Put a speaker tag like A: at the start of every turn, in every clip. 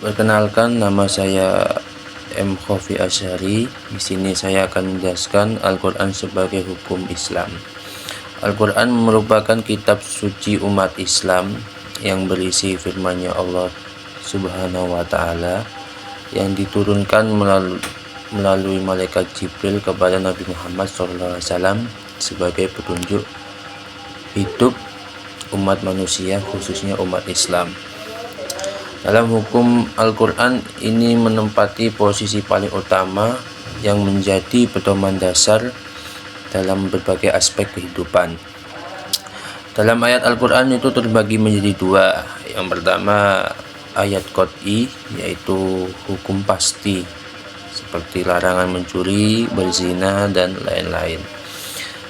A: Perkenalkan, nama saya M. Khofi Asyari. Di sini saya akan menjelaskan Al-Quran sebagai hukum Islam. Al-Quran merupakan kitab suci umat Islam yang berisi firman-Nya Allah Subhanahu wa Ta'ala yang diturunkan melalui malaikat Jibril kepada Nabi Muhammad SAW sebagai petunjuk hidup umat manusia, khususnya umat Islam. Dalam hukum Al-Quran ini menempati posisi paling utama yang menjadi pedoman dasar dalam berbagai aspek kehidupan. Dalam ayat Al-Quran itu terbagi menjadi dua. Yang pertama ayat qat'i, yaitu hukum pasti seperti larangan mencuri, berzina, dan lain-lain.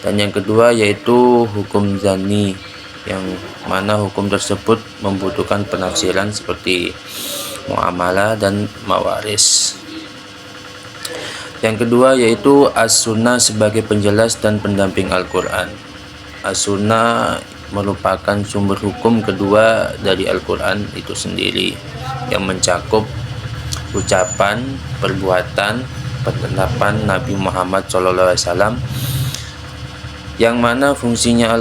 A: Dan yang kedua yaitu hukum zani, yang mana hukum tersebut membutuhkan penafsiran seperti muamalah dan mawaris. Yang kedua yaitu as-sunnah sebagai penjelas dan pendamping Al-Quran. As-sunnah merupakan sumber hukum kedua dari Al-Quran itu sendiri, yang mencakup ucapan, perbuatan, penetapan Nabi Muhammad SAW, yang mana fungsinya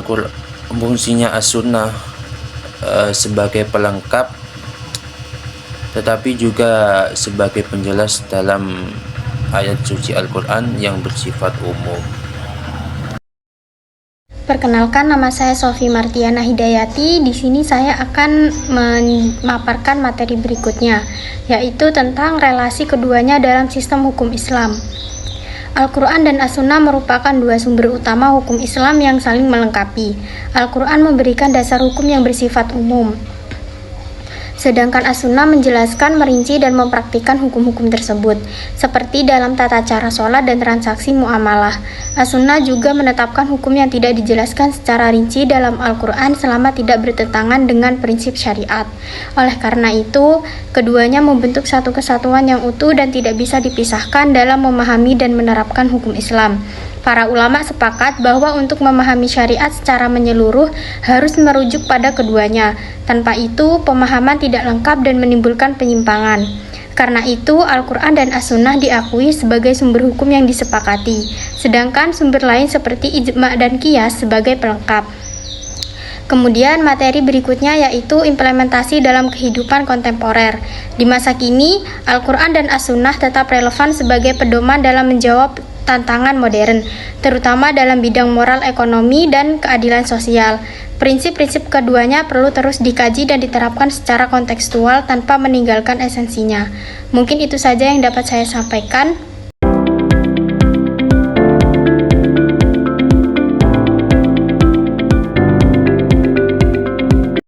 A: as-sunnah sebagai pelengkap, tetapi juga sebagai penjelas dalam ayat suci Al-Quran yang bersifat umum.
B: Perkenalkan, nama saya Sofi Martiana Hidayati. Di sini saya akan memaparkan materi berikutnya, yaitu tentang relasi keduanya dalam sistem hukum Islam. Al-Quran dan As-Sunnah merupakan dua sumber utama hukum Islam yang saling melengkapi. Al-Quran memberikan dasar hukum yang bersifat umum, sedangkan As-Sunnah menjelaskan, merinci, dan mempraktikkan hukum-hukum tersebut, seperti dalam tata cara sholat dan transaksi muamalah. As-Sunnah juga menetapkan hukum yang tidak dijelaskan secara rinci dalam Al-Quran selama tidak bertentangan dengan prinsip syariat. Oleh karena itu, keduanya membentuk satu kesatuan yang utuh dan tidak bisa dipisahkan dalam memahami dan menerapkan hukum Islam. Para ulama sepakat bahwa untuk memahami syariat secara menyeluruh harus merujuk pada keduanya. Tanpa itu, pemahaman tidak lengkap dan menimbulkan penyimpangan. Karena itu, Al-Quran dan As-Sunnah diakui sebagai sumber hukum yang disepakati, sedangkan sumber lain seperti ijma' dan qiyas sebagai pelengkap. Kemudian materi berikutnya yaitu implementasi dalam kehidupan kontemporer. Di masa kini, Al-Quran dan As-Sunnah tetap relevan sebagai pedoman dalam menjawab tantangan modern, terutama dalam bidang moral, ekonomi, dan keadilan sosial. Prinsip-prinsip keduanya perlu terus dikaji dan diterapkan secara kontekstual tanpa meninggalkan esensinya. Mungkin itu saja yang dapat saya sampaikan.